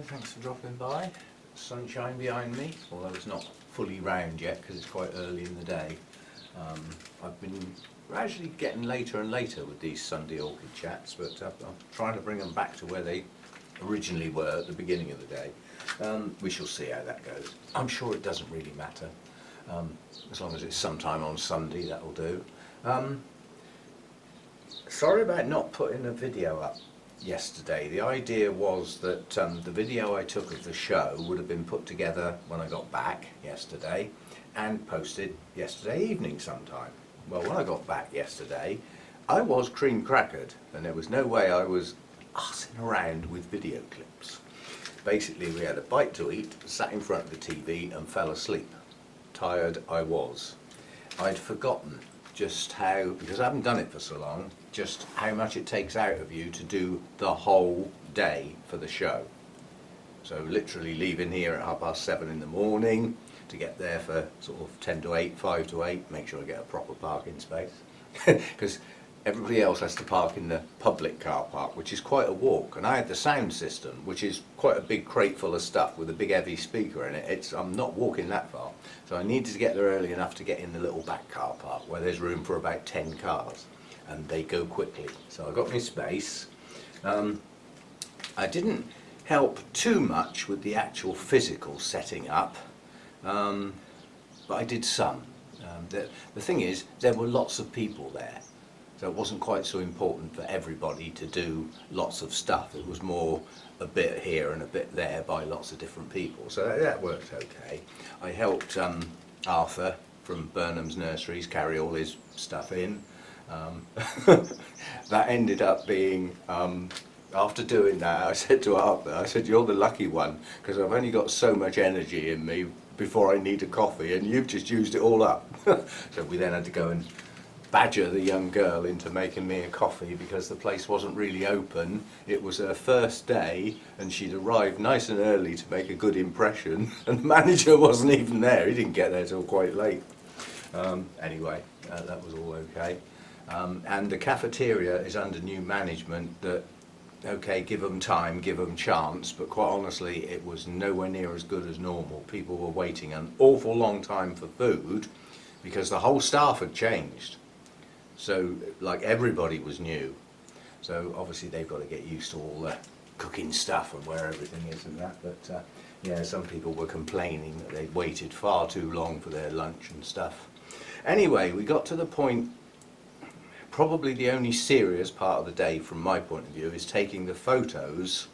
thanks for dropping by. Sunshine behind me, although it's not fully round yet because it's quite early in the day. I've been gradually getting later and later with these Sunday orchid chats, but I'm trying to bring them back to where they originally were at the beginning of the day. We shall see how that goes. I'm sure it doesn't really matter. As long as it's sometime on Sunday, that'll do. Sorry about not putting a video up yesterday. The idea was that the video I took of the show would have been put together when I got back yesterday and posted yesterday evening sometime. Well, when I got back yesterday, I was cream crackered and there was no way I was arsing around with video clips. Basically, we had a bite to eat, sat in front of the TV and fell asleep. Tired I was. I'd forgotten just how, because I haven't done it for so long, just how much it takes out of you to do the whole day for the show. So literally leaving here at 7:30 in the morning to get there for sort of 10 to 8, 5 to 8, make sure I get a proper parking space. Because everybody else has to park in the public car park, which is quite a walk. And I had the sound system, which is quite a big crate full of stuff with a big heavy speaker in it. I'm not walking that far. So I needed to get there early enough to get in the little back car park where there's room for about 10 cars. And they go quickly. So I got my space. I didn't help too much with the actual physical setting up, but I did some. The thing is, there were lots of people there. So it wasn't quite so important for everybody to do lots of stuff. It was more a bit here and a bit there by lots of different people. So that worked okay. I helped Arthur from Burnham's Nurseries carry all his stuff in. That ended up being, after doing that, I said to Arthur, I said, you're the lucky one, because I've only got so much energy in me before I need a coffee, and you've just used it all up. So we then had to go and badger the young girl into making me a coffee because the place wasn't really open. It was her first day and she'd arrived nice and early to make a good impression, and the manager wasn't even there. He didn't get there till quite late. Anyway, that was all okay. And the cafeteria is under new management that, okay, give them time, give them chance, but quite honestly it was nowhere near as good as normal. People were waiting an awful long time for food because the whole staff had changed. So, like, everybody was new. So obviously they've got to get used to all the cooking stuff and where everything is and that. But yeah, some people were complaining that they'd waited far too long for their lunch and stuff. Anyway, we got to the point, probably the only serious part of the day from my point of view is taking the photos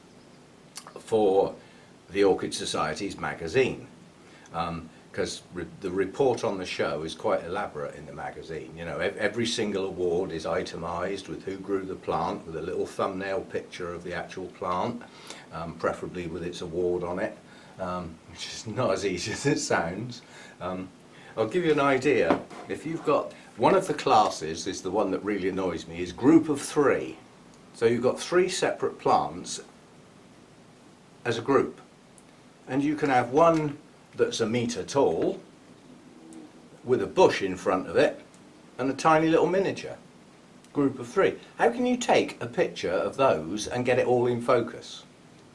for the Orchid Society's magazine. Because the report on the show is quite elaborate in the magazine. You know, every single award is itemised with who grew the plant, with a little thumbnail picture of the actual plant, preferably with its award on it, which is not as easy as it sounds. I'll give you an idea. If you've got, one of the classes is the one that really annoys me, is group of 3. So you've got 3 separate plants as a group. And you can have one that's a metre tall with a bush in front of it and a tiny little miniature. Group of 3. How can you take a picture of those and get it all in focus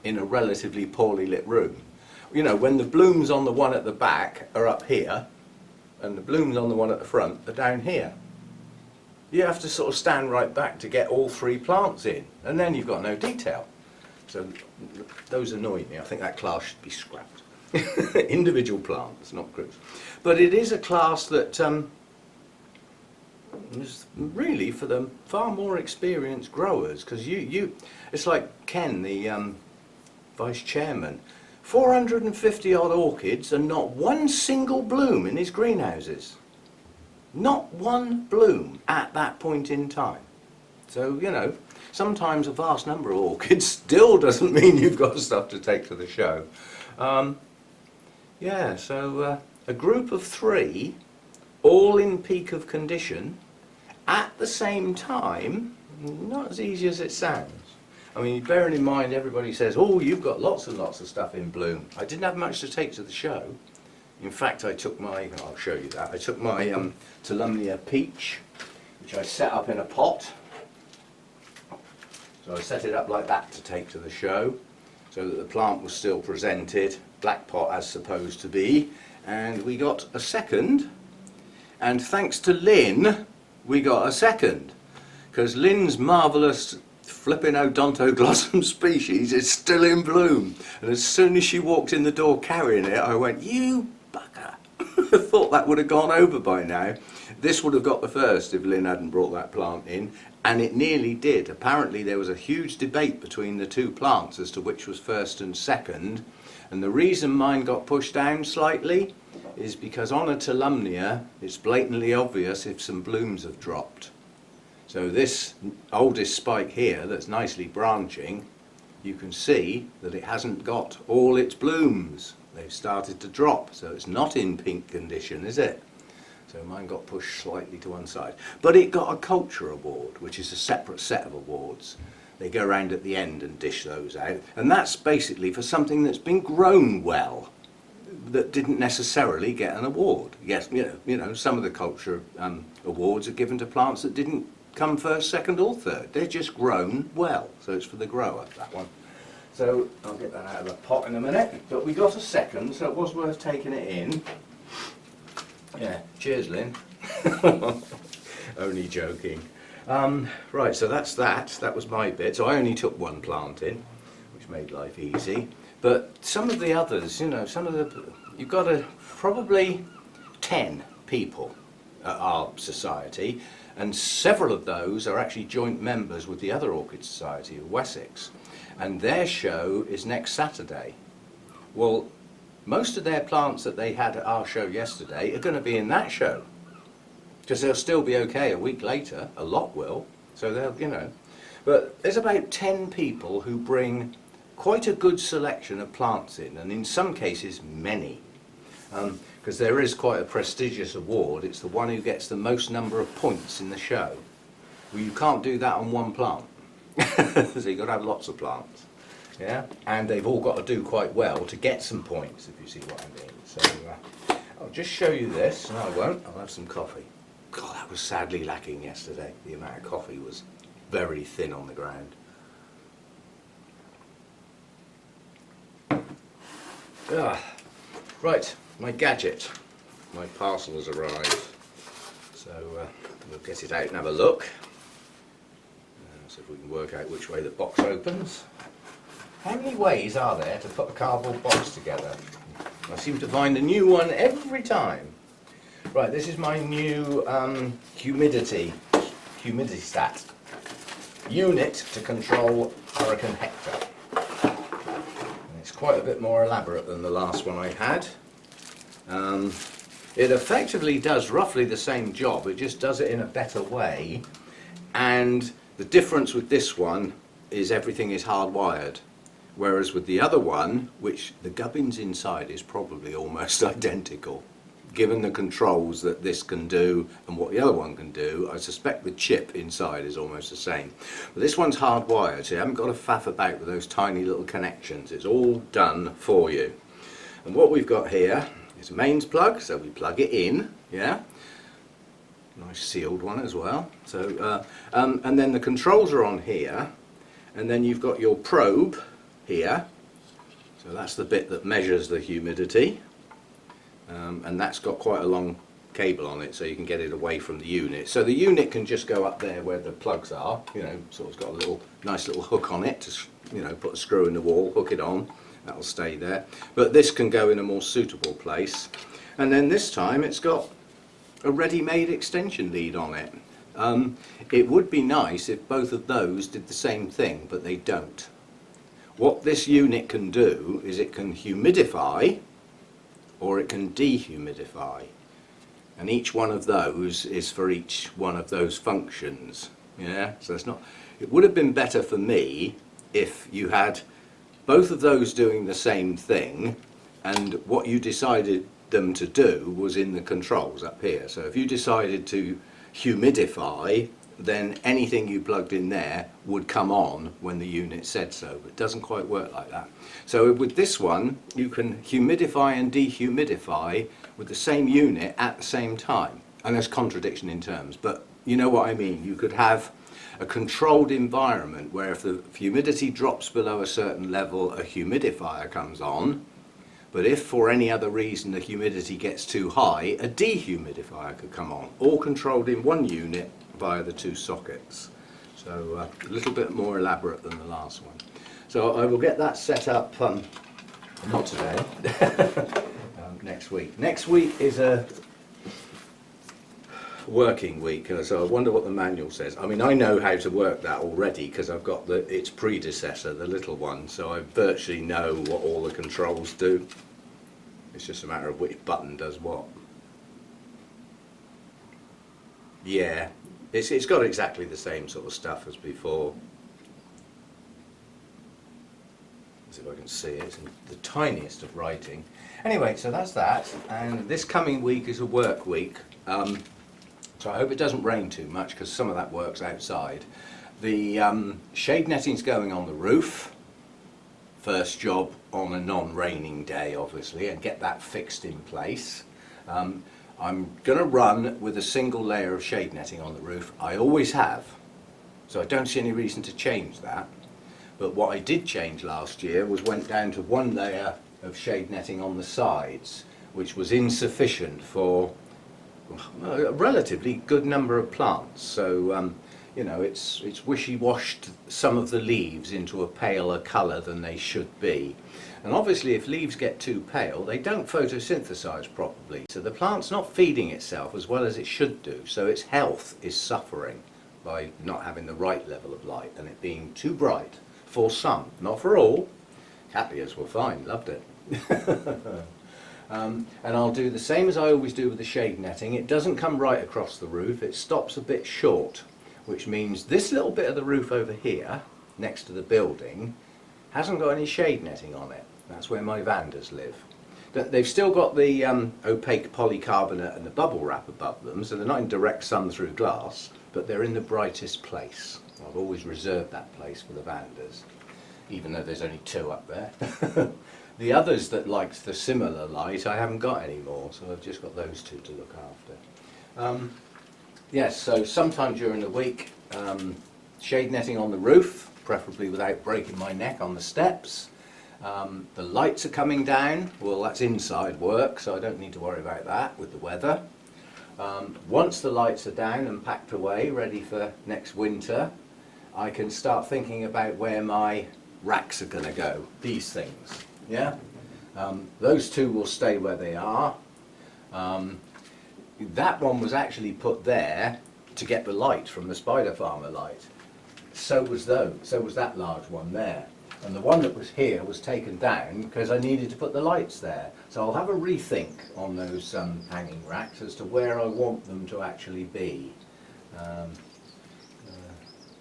in a relatively poorly lit room? You know, when the blooms on the one at the back are up here and the blooms on the one at the front are down here. You have to sort of stand right back to get all 3 plants in, and then you've got no detail. So those annoy me. I think that class should be scrapped. Individual plants, not groups. But it is a class that is really for the far more experienced growers, because it's like Ken, the vice chairman, 450 odd orchids and not one single bloom in his greenhouses. Not one bloom at that point in time. So, you know, sometimes a vast number of orchids still doesn't mean you've got stuff to take to the show. Yeah, so a group of 3, all in peak of condition, at the same time, not as easy as it sounds. I mean, bearing in mind everybody says, oh, you've got lots and lots of stuff in bloom. I didn't have much to take to the show. In fact, I took my, I'll show you that, I took my Tulumnia peach, which I set up in a pot. So I set it up like that to take to the show. so that the plant was still presented, black pot as supposed to be, and we got a second, and thanks to Lynn we got a second, because Lynn's marvellous flipping odontoglossum species is still in bloom, and as soon as she walked in the door carrying it, I went, you bugger. I thought that would have gone over by now. This would have got the first if Lynn hadn't brought that plant in, and it nearly did. Apparently there was a huge debate between the two plants as to which was first and second, and the reason mine got pushed down slightly is because on a Tulumnia it's blatantly obvious if some blooms have dropped. So this oldest spike here that's nicely branching, you can see that it hasn't got all its blooms. They've started to drop, so it's not in pink condition, is it? So mine got pushed slightly to one side. But it got a culture award, which is a separate set of awards. They go around at the end and dish those out. And that's basically for something that's been grown well, that didn't necessarily get an award. Yes, you know, some of the culture awards are given to plants that didn't come first, second or third. They're just grown well. So it's for the grower, that one. So I'll get that out of the pot in a minute. But we got a second, so it was worth taking it in. Yeah, cheers Lynn. Only joking. Right, so that's that. That was my bit. So I only took one plant in, which made life easy. But some of the others, you know, you've got probably 10 people at our society, and several of those are actually joint members with the other Orchid Society of Wessex, and their show is next Saturday. Well, most of their plants that they had at our show yesterday are going to be in that show, because they'll still be okay a week later. A lot will, so they'll, you know. But there's about 10 people who bring quite a good selection of plants in, and in some cases many, because there is quite a prestigious award. It's the one who gets the most number of points in the show. Well, you can't do that on one plant, so you've got to have lots of plants. Yeah, and they've all got to do quite well to get some points, if you see what I mean. So I'll just show you this. No, I won't. I'll have some coffee. God, that was sadly lacking yesterday. The amount of coffee was very thin on the ground. Right, my gadget. My parcel has arrived. So we'll get it out and have a look. See if we can work out which way the box opens. How many ways are there to put a cardboard box together? I seem to find a new one every time. Right, this is my new humidity stat unit to control Hurricane Hector. And it's quite a bit more elaborate than the last one I had. It effectively does roughly the same job, it just does it in a better way. And the difference with this one is everything is hardwired. Whereas with the other one, which the gubbins inside is probably almost identical, given the controls that this can do and what the other one can do, I suspect the chip inside is almost the same. But this one's hardwired, so you haven't got to faff about with those tiny little connections. It's all done for you. And what we've got here is a mains plug, so we plug it in, yeah? Nice sealed one as well. So, and then the controls are on here, and then you've got your probe here, so that's the bit that measures the humidity, and that's got quite a long cable on it so you can get it away from the unit. So the unit can just go up there where the plugs are, you know, so it's got a nice little hook on it to, you know, put a screw in the wall, hook it on, that'll stay there. But this can go in a more suitable place, and then this time it's got a ready-made extension lead on it. It would be nice if both of those did the same thing, but they don't. What this unit can do is it can humidify or it can dehumidify, and each one of those is for each one of those functions. Yeah, so it's not, it would have been better for me if you had both of those doing the same thing, and what you decided them to do was in the controls up here. So if you decided to humidify, then anything you plugged in there would come on when the unit said so, but it doesn't quite work like that. So with this one, you can humidify and dehumidify with the same unit at the same time. And there's contradiction in terms, but you know what I mean. You could have a controlled environment where if the humidity drops below a certain level, a humidifier comes on. But if for any other reason the humidity gets too high, a dehumidifier could come on, all controlled in one unit via the two sockets. So a little bit more elaborate than the last one. So I will get that set up, not today, next week. Next week is a working week, so I wonder what the manual says. I mean, I know how to work that already because I've got its predecessor, the little one, so I virtually know what all the controls do. It's just a matter of which button does what. Yeah, it's got exactly the same sort of stuff as before. Let's see if I can see it. It's in the tiniest of writing. Anyway, so that's that, and this coming week is a work week. So I hope it doesn't rain too much because some of that work's outside. The shade netting's going on the roof. First job on a non-raining day, obviously, and get that fixed in place. I'm going to run with a single layer of shade netting on the roof. I always have, so I don't see any reason to change that. But what I did change last year was went down to one layer of shade netting on the sides, which was insufficient for a relatively good number of plants. So you know, it's wishy-washed some of the leaves into a paler colour than they should be. And obviously if leaves get too pale, they don't photosynthesize properly, so the plant's not feeding itself as well as it should do, so its health is suffering by not having the right level of light and it being too bright for some, not for all. Cattleyas were fine, loved it. And I'll do the same as I always do with the shade netting. It doesn't come right across the roof, it stops a bit short, which means this little bit of the roof over here, next to the building, hasn't got any shade netting on it. That's where my Vandas live. They've still got the opaque polycarbonate and the bubble wrap above them, so they're not in direct sun through glass, but they're in the brightest place. I've always reserved that place for the Vandas, even though there's only two up there. The others that liked the similar light I haven't got anymore, so I've just got those two to look after. Yes, so sometime during the week, shade netting on the roof, preferably without breaking my neck on the steps. The lights are coming down. Well, that's inside work, so I don't need to worry about that with the weather. Once the lights are down and packed away, ready for next winter, I can start thinking about where my racks are going to go, these things. Yeah, those two will stay where they are. That one was actually put there to get the light from the spider farmer light. So was that large one there. And the one that was here was taken down because I needed to put the lights there. So I'll have a rethink on those hanging racks as to where I want them to actually be.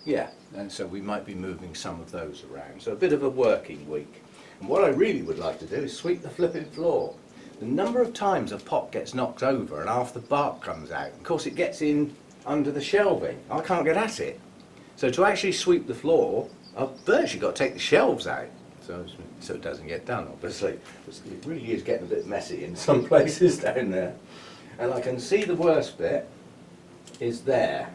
Yeah, and so we might be moving some of those around. So a bit of a working week. And what I really would like to do is sweep the flipping floor. The number of times a pot gets knocked over and half the bark comes out. Of course it gets in under the shelving. I can't get at it. So to actually sweep the floor, I've virtually got to take the shelves out. So it doesn't get done, obviously. It really is getting a bit messy in some places down there. And I can see the worst bit is there.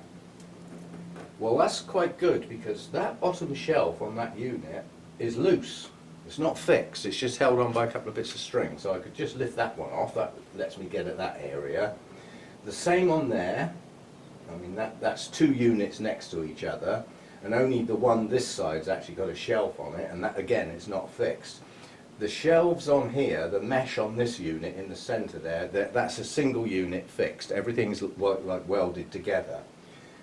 Well, that's quite good because that bottom shelf on that unit is loose. It's not fixed, it's just held on by a couple of bits of string, so I could just lift that one off. That lets me get at that area. The same on there. I mean, that's two units next to each other, and only the one this side's actually got a shelf on it, and that again is not fixed. The shelves on here, the mesh on this unit in the centre there, that's a single unit fixed. Everything's like welded together.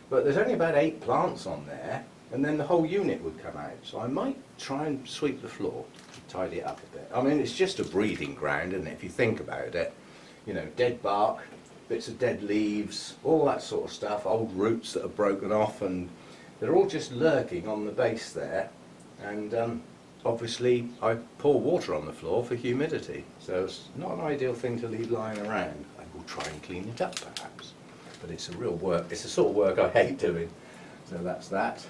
But there's only about 8 plants on there, and then the whole unit would come out. So I might try and sweep the floor, tidy it up a bit. I mean, it's just a breeding ground, isn't it, if you think about it. You know, dead bark, bits of dead leaves, all that sort of stuff, old roots that are broken off, and they're all just lurking on the base there. And obviously I pour water on the floor for humidity, so it's not an ideal thing to leave lying around. I will try and clean it up perhaps, but it's a real work, it's the sort of work I hate doing. So that's that.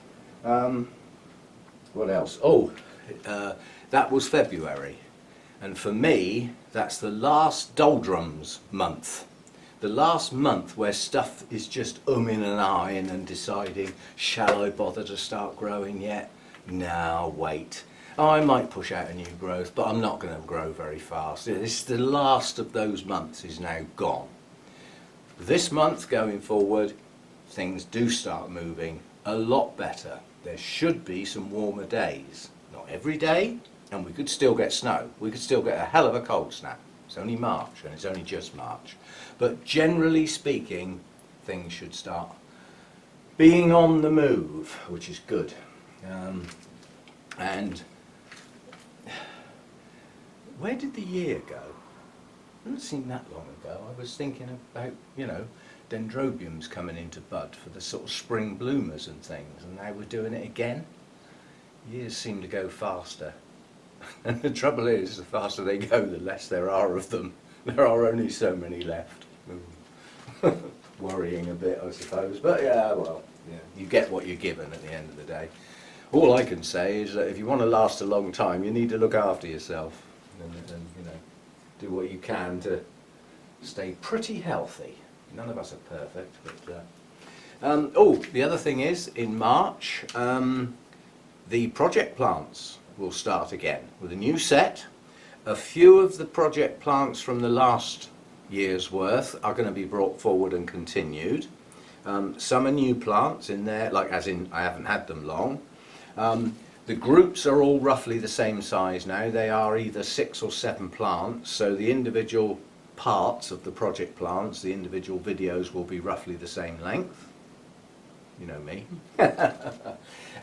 What else? Oh, that was February, and for me that's the last doldrums month. the last month where stuff is just umming and ahhing and deciding, shall I bother to start growing yet? No, wait. Oh, I might push out a new growth, but I'm not going to grow very fast. This is the last of those months is now gone. This month going forward, things do start moving a lot better. There should be some warmer days. Not every day, and we could still get snow. We could still get a hell of a cold snap. It's only March, and it's only just March. But generally speaking, things should start being on the move, which is good. And where did the year go? It doesn't seem that long ago. I was thinking about, you know, dendrobiums coming into bud for the sort of spring bloomers and things, and now we're doing it again. Years seem to go faster. And the trouble is, the faster they go, the less there are of them. There are only so many left. Worrying a bit, I suppose. But yeah, well, yeah, you get what you're given at the end of the day. All I can say is that if you want to last a long time, you need to look after yourself and you know, do what you can to stay pretty healthy. None of us are perfect, but oh, the other thing is, in March, the project plants will start again with a new set. A few of the project plants from the last year's worth are going to be brought forward and continued. Some are new plants in there, like as in I haven't had them long. The groups are all roughly the same size now. They are either 6 or 7 plants, so the individual parts of the project plants, the individual videos will be roughly the same length. You know me.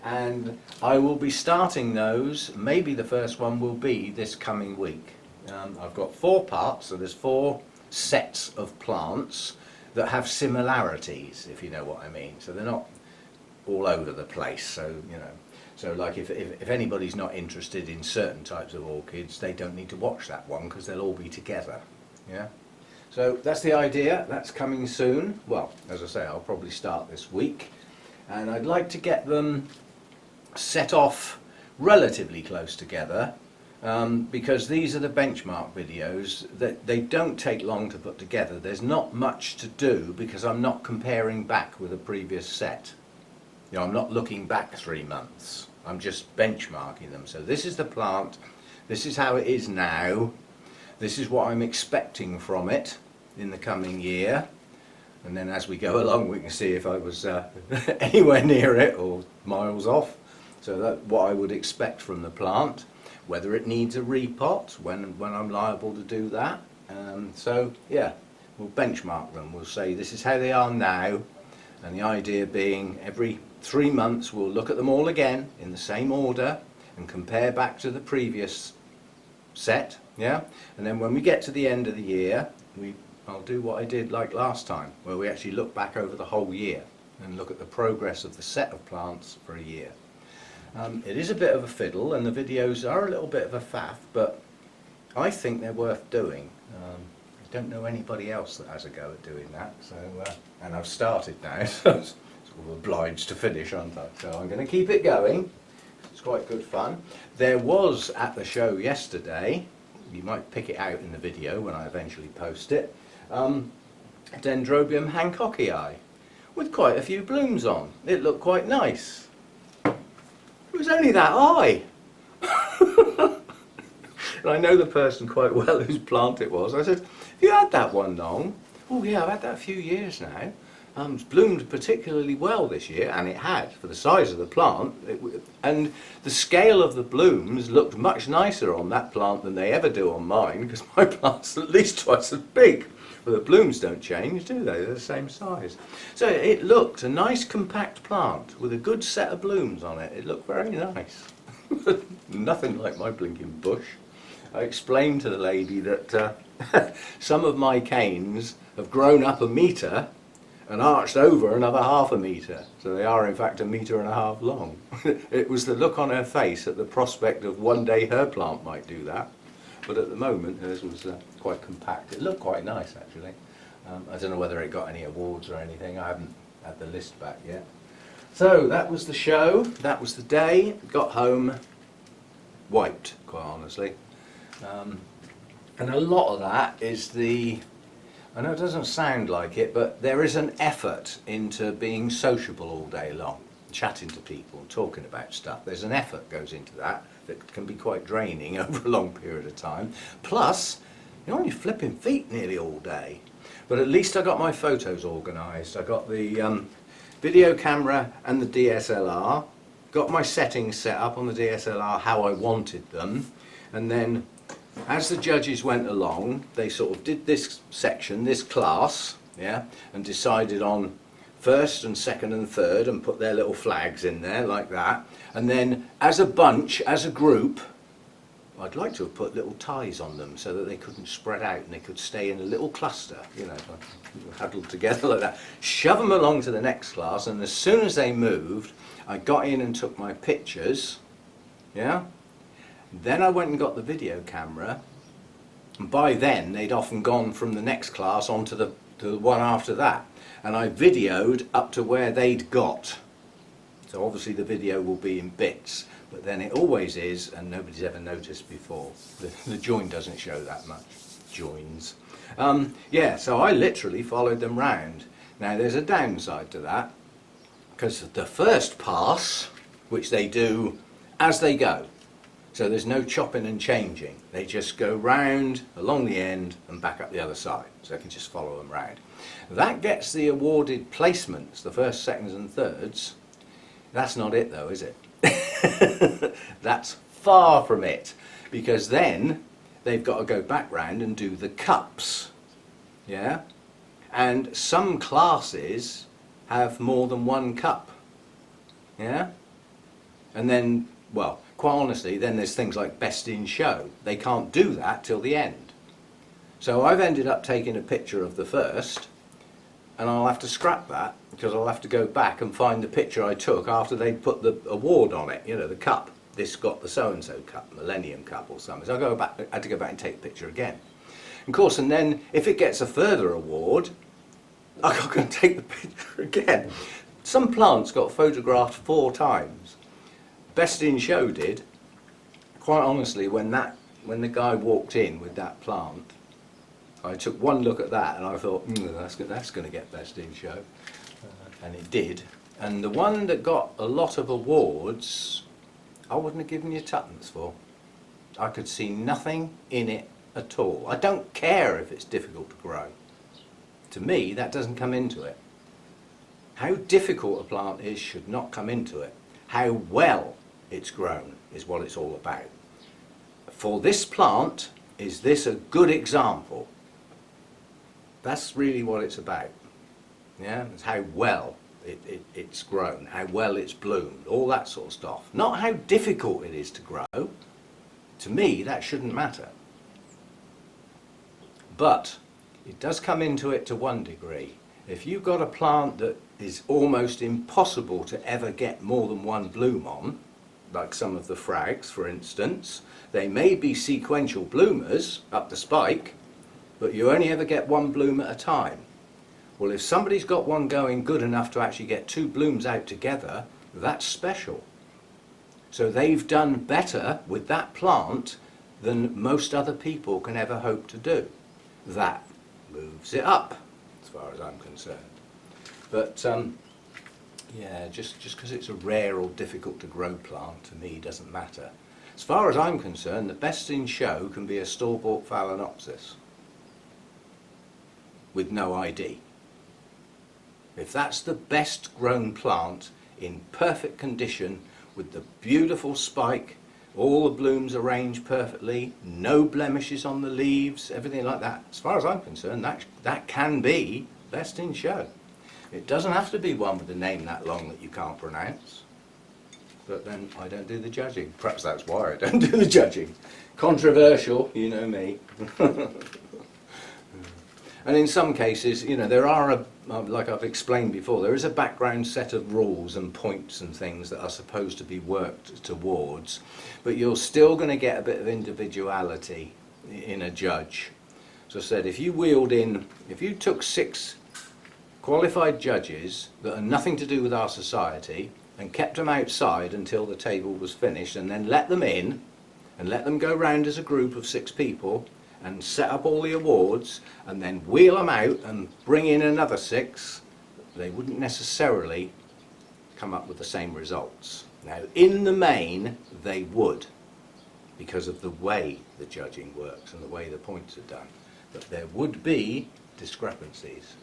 And I will be starting those, maybe the first one will be this coming week. I've got 4 parts, so there's 4 sets of plants that have similarities, if you know what I mean. So they're not all over the place, so you know. So like if anybody's not interested in certain types of orchids, they don't need to watch that one because they'll all be together. Yeah. So that's the idea. That's coming soon. Well, as I say, I'll probably start this week, and I'd like to get them set off relatively close together, because these are the benchmark videos that they don't take long to put together. There's not much to do because I'm not comparing back with a previous set. You know, I'm not looking back 3 months. I'm just benchmarking them. So this is the plant. This is how it is now. This is what I'm expecting from it in the coming year. And then as we go along, we can see if I was anywhere near it or miles off. So that's what I would expect from the plant. Whether it needs a repot, when I'm liable to do that. So yeah, we'll benchmark them. We'll say this is how they are now. And the idea being every 3 months we'll look at them all again in the same order and compare back to the previous set. Yeah, and then when we get to the end of the year, I'll do what I did like last time, where we actually look back over the whole year and look at the progress of the set of plants for a year. It is a bit of a fiddle, and the videos are a little bit of a faff, but I think they're worth doing. I don't know anybody else that has a go at doing that, so and I've started now, so I'm sort of obliged to finish, aren't I? So I'm going to keep it going. It's quite good fun. There was at the show yesterday, you might pick it out in the video when I eventually post it, Dendrobium hancockii with quite a few blooms on. It looked quite nice. It was only that high. And I know the person quite well whose plant it was. I said, have you had that one long? Oh yeah, I've had that a few years now. It's bloomed particularly well this year, and it had, for the size of the plant. And the scale of the blooms looked much nicer on that plant than they ever do on mine, because my plant's at least twice as big. But the blooms don't change, do they? They're the same size. So it looked a nice compact plant with a good set of blooms on it. It looked very nice. Nothing like my blinking bush. I explained to the lady that some of my canes have grown up a metre and arched over another ½ metre. So they are in fact 1.5 metres long. It was the look on her face at the prospect of one day her plant might do that. But at the moment hers was quite compact. It looked quite nice actually. I don't know whether it got any awards or anything. I haven't had the list back yet. So that was the show. That was the day. Got home wiped, quite honestly. And a lot of that is the I know it doesn't sound like it, but there is an effort into being sociable all day long, chatting to people, talking about stuff. There's an effort goes into that can be quite draining over a long period of time. Plus, you're on your flipping feet nearly all day. But at least I got my photos organised. I got the video camera and the DSLR, got my settings set up on the DSLR how I wanted them, and then as the judges went along, they sort of did this section, this class, yeah, and decided on first and second and third and put their little flags in there like that. And then as a bunch, as a group, I'd like to have put little ties on them so that they couldn't spread out and they could stay in a little cluster, you know, huddled together like that. Shove them along to the next class, and as soon as they moved, I got in and took my pictures, yeah. Then I went and got the video camera, and by then they'd often gone from the next class on to the one after that, and I videoed up to where they'd got. So obviously the video will be in bits, but then it always is, and nobody's ever noticed before. The join doesn't show that much. Joins. Yeah, so I literally followed them round. Now there's a downside to that, because the first pass, which they do as they go, so there's no chopping and changing. They just go round along the end and back up the other side, so I can just follow them round. That gets the awarded placements, the first, seconds and thirds. That's not it though, is it? That's far from it, because then they've got to go back round and do the cups, yeah? And some classes have more than one cup, yeah? And then, well, quite honestly, then there's things like best in show. They can't do that till the end. So I've ended up taking a picture of the first, and I'll have to scrap that because I'll have to go back and find the picture I took after they put the award on it, you know, the cup. This got the so-and-so cup, Millennium Cup or something. So I had to go back and take the picture again. Of course, and then if it gets a further award, I've got to go and take the picture again. Some plants got photographed 4 times. Best in Show did. Quite honestly, when the guy walked in with that plant, I took one look at that and I thought, that's going to get Best in Show, and it did. And the one that got a lot of awards, I wouldn't have given you tuppence for. I could see nothing in it at all. I don't care if it's difficult to grow. To me, that doesn't come into it. How difficult a plant is should not come into it. How well it's grown is what it's all about. For this plant, is this a good example? That's really what it's about. Yeah, it's how well it's grown, how well it's bloomed, all that sort of stuff. Not how difficult it is to grow. To me, that shouldn't matter. But it does come into it to one degree. If you've got a plant that is almost impossible to ever get more than one bloom on, like some of the frags, for instance, they may be sequential bloomers up the spike, but you only ever get one bloom at a time. Well, if somebody's got one going good enough to actually get 2 blooms out together, that's special. So they've done better with that plant than most other people can ever hope to do. That moves it up, as far as I'm concerned. But yeah, just because it's a rare or difficult to grow plant, to me, doesn't matter. As far as I'm concerned, the best in show can be a store-bought Phalaenopsis with no ID. If that's the best grown plant in perfect condition with the beautiful spike, all the blooms arranged perfectly, no blemishes on the leaves, everything like that, as far as I'm concerned, that can be best in show. It doesn't have to be one with a name that long that you can't pronounce. But then I don't do the judging. Perhaps that's why I don't do the judging. Controversial, you know me. And in some cases, you know, there are, like I've explained before, there is a background set of rules and points and things that are supposed to be worked towards, but you're still going to get a bit of individuality in a judge. So I said, if you took 6 qualified judges that are nothing to do with our society and kept them outside until the table was finished and then let them in and let them go round as a group of 6 people and set up all the awards and then wheel them out and bring in another 6, they wouldn't necessarily come up with the same results. Now, in the main, they would, because of the way the judging works and the way the points are done. But there would be discrepancies,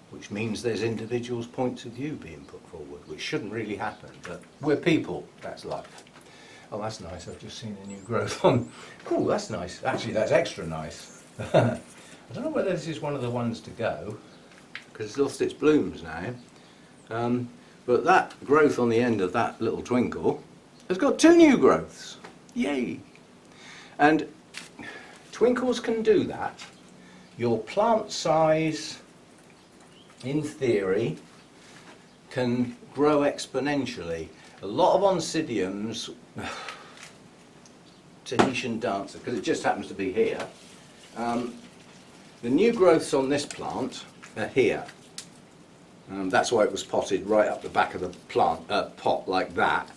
which means there's individuals' points of view being put forward, which shouldn't really happen, but we're people, that's life. Oh, that's nice, I've just seen a new growth on. Cool, that's nice. Actually, that's extra nice. I don't know whether this is one of the ones to go, because it's lost its blooms now. But that growth on the end of that little twinkle has got 2 new growths. Yay! And twinkles can do that. Your plant size, in theory, can grow exponentially. A lot of oncidiums, Tahitian dancer, because it just happens to be here, the new growths on this plant are here. That's why it was potted right up the back of the plant pot like that,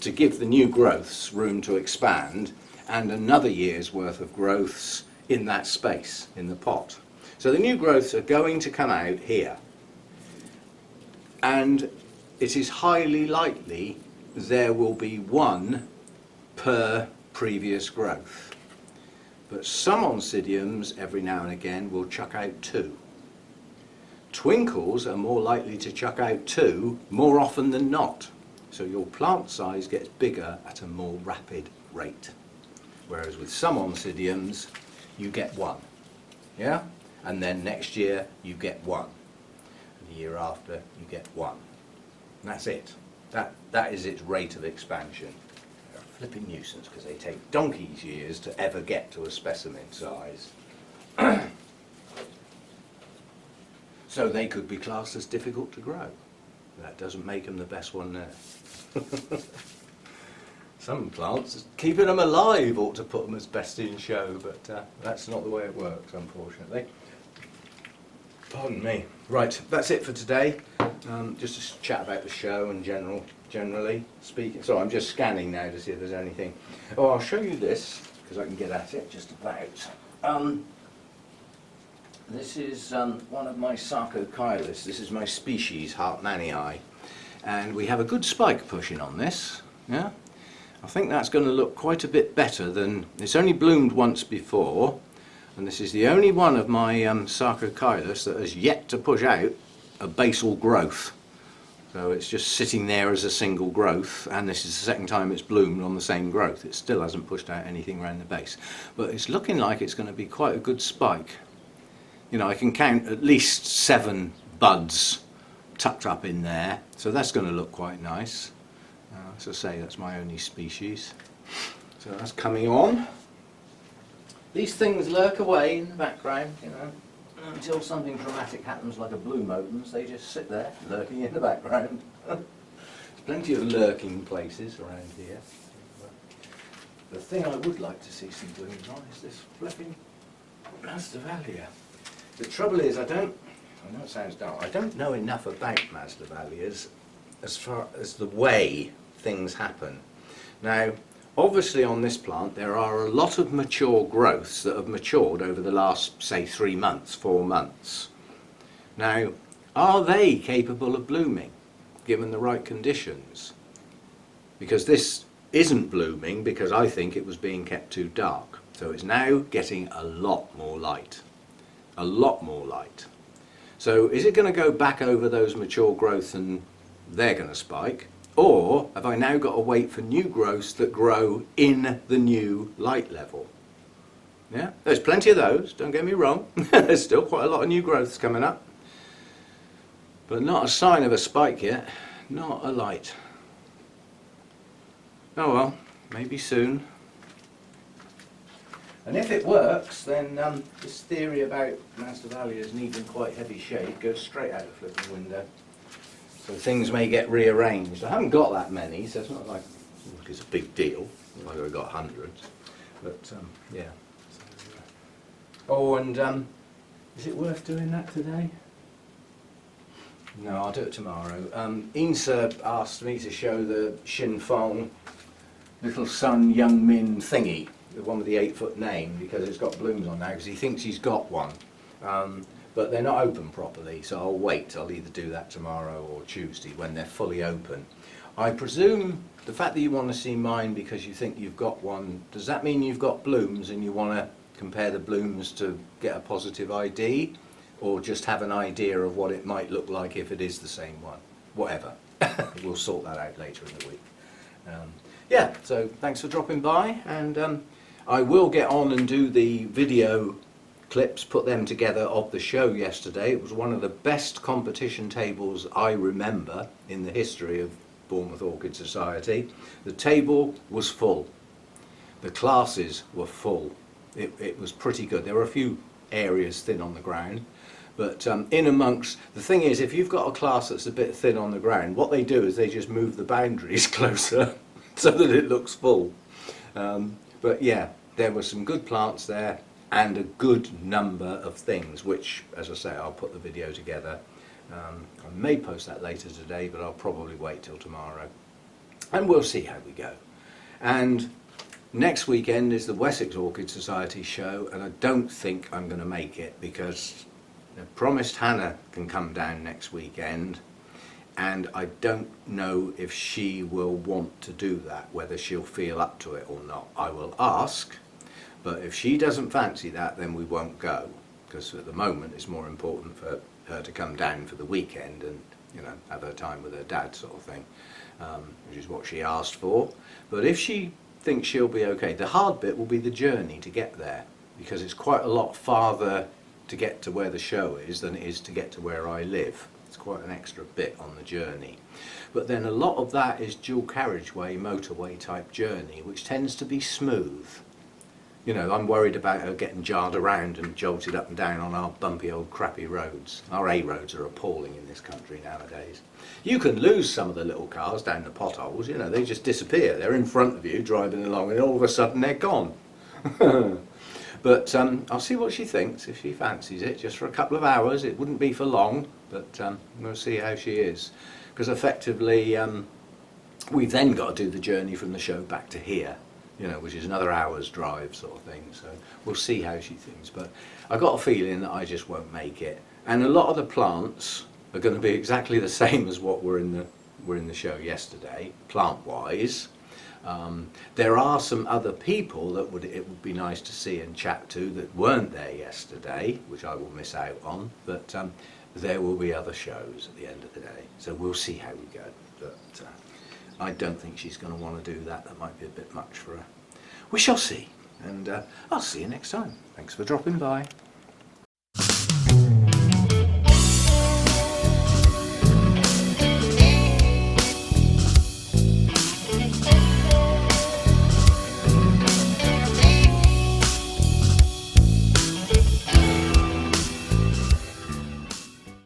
to give the new growths room to expand and another year's worth of growths in that space in the pot. So the new growths are going to come out here, and it is highly likely there will be 1 per previous growth. But some oncidiums every now and again will chuck out 2. Twinkles are more likely to chuck out 2 more often than not. So your plant size gets bigger at a more rapid rate. Whereas with some oncidiums, you get 1. Yeah? And then next year, you get 1. And the year after, you get 1. And that's it. That is its rate of expansion. They're a flipping nuisance because they take donkey's years to ever get to a specimen size. So they could be classed as difficult to grow. That doesn't make them the best one there. Some plants, keeping them alive ought to put them as best in show, but that's not the way it works, unfortunately. Pardon me. Right, that's it for today. Just a chat about the show and generally speaking. So I'm just scanning now to see if there's anything. Oh, I'll show you this, because I can get at it just about. This is one of my Sarcochilis. This is my species, Hartmannii. And we have a good spike pushing on this. Yeah? I think that's going to look quite a bit better than... It's only bloomed once before, and this is the only one of my Sarcochilis that has yet to push out a basal growth. So it's just sitting there as a single growth, and this is the second time it's bloomed on the same growth. It still hasn't pushed out anything around the base. But it's looking like it's going to be quite a good spike. You know, I can count at least 7 buds tucked up in there, so that's going to look quite nice. As I say, that's my only species. So that's coming on. These things lurk away in the background, you know, until something dramatic happens like a bloom opens, they just sit there, lurking in the background. There's plenty of lurking places around here. The thing I would like to see some blooms on is this flipping Masdevallia. The trouble is, I know it sounds dull, I don't know enough about Masdevallias as far as the way things happen. Now, obviously on this plant there are a lot of mature growths that have matured over the last, say, 3 months, 4 months. Now, are they capable of blooming, given the right conditions? Because this isn't blooming because I think it was being kept too dark. So it's now getting a lot more light. A lot more light. So is it going to go back over those mature growths and they're going to spike? Or have I now got to wait for new growths that grow in the new light level? Yeah, there's plenty of those, don't get me wrong. There's still quite a lot of new growths coming up. But not a sign of a spike yet, not a light. Oh well, maybe soon. And if it works, then this theory about Masdevallias needing quite heavy shade goes straight out the flipping window. So things may get rearranged. I haven't got that many, so it's not like it's a big deal. It's not like I've got hundreds. But yeah. Oh, and is it worth doing that today? No, I'll do it tomorrow. Insa asked me to show the Shin Fong Little Sun Young Min thingy the one with the 8-foot name, because it's got blooms on now, because he thinks he's got one. But they're not open properly, so I'll wait. I'll either do that tomorrow or Tuesday when they're fully open. I presume the fact that you want to see mine because you think you've got one, does that mean you've got blooms and you want to compare the blooms to get a positive ID, or just have an idea of what it might look like if it is the same one? Whatever. We'll sort that out later in the week. Yeah, so thanks for dropping by, and I will get on and do the video clips, put them together of the show yesterday. It was one of the best competition tables I remember in the history of Bournemouth Orchid Society. The table was full. The classes were full. It was pretty good. There were a few areas thin on the ground, but in amongst, the thing is, if you've got a class that's a bit thin on the ground, what they do is they just move the boundaries closer so that it looks full. But yeah, there were some good plants there and a good number of things, which, as I say, I'll put the video together. I may post that later today, but I'll probably wait till tomorrow. And we'll see how we go. And next weekend is the Wessex Orchid Society show, and I don't think I'm going to make it because I promised Hannah can come down next weekend, and I don't know if she will want to do that, whether she'll feel up to it or not. I will ask, but if she doesn't fancy that, then we won't go, because at the moment it's more important for her to come down for the weekend and, you know, have her time with her dad, sort of thing, which is what she asked for. But if she thinks she'll be okay, the hard bit will be the journey to get there, because it's quite a lot farther to get to where the show is than it is to get to where I live. It's quite an extra bit on the journey. But then a lot of that is dual carriageway, motorway type journey, which tends to be smooth. You know, I'm worried about her getting jarred around and jolted up and down on our bumpy old crappy roads. Our A roads are appalling in this country nowadays. You can lose some of the little cars down the potholes, you know, they just disappear. They're in front of you driving along and all of a sudden they're gone. But I'll see what she thinks, if she fancies it, just for a couple of hours. It wouldn't be for long, but we'll see how she is. Because effectively, we've then got to do the journey from the show back to here, you know, which is another hour's drive sort of thing. So we'll see how she thinks. But I got a feeling that I just won't make it. And a lot of the plants are going to be exactly the same as what were in the show yesterday, plant-wise. There are some other people that it would be nice to see and chat to that weren't there yesterday, which I will miss out on, but there will be other shows at the end of the day, so we'll see how we go. But I don't think she's going to want to do that. That might be a bit much for her. We shall see, and I'll see you next time. Thanks for dropping by.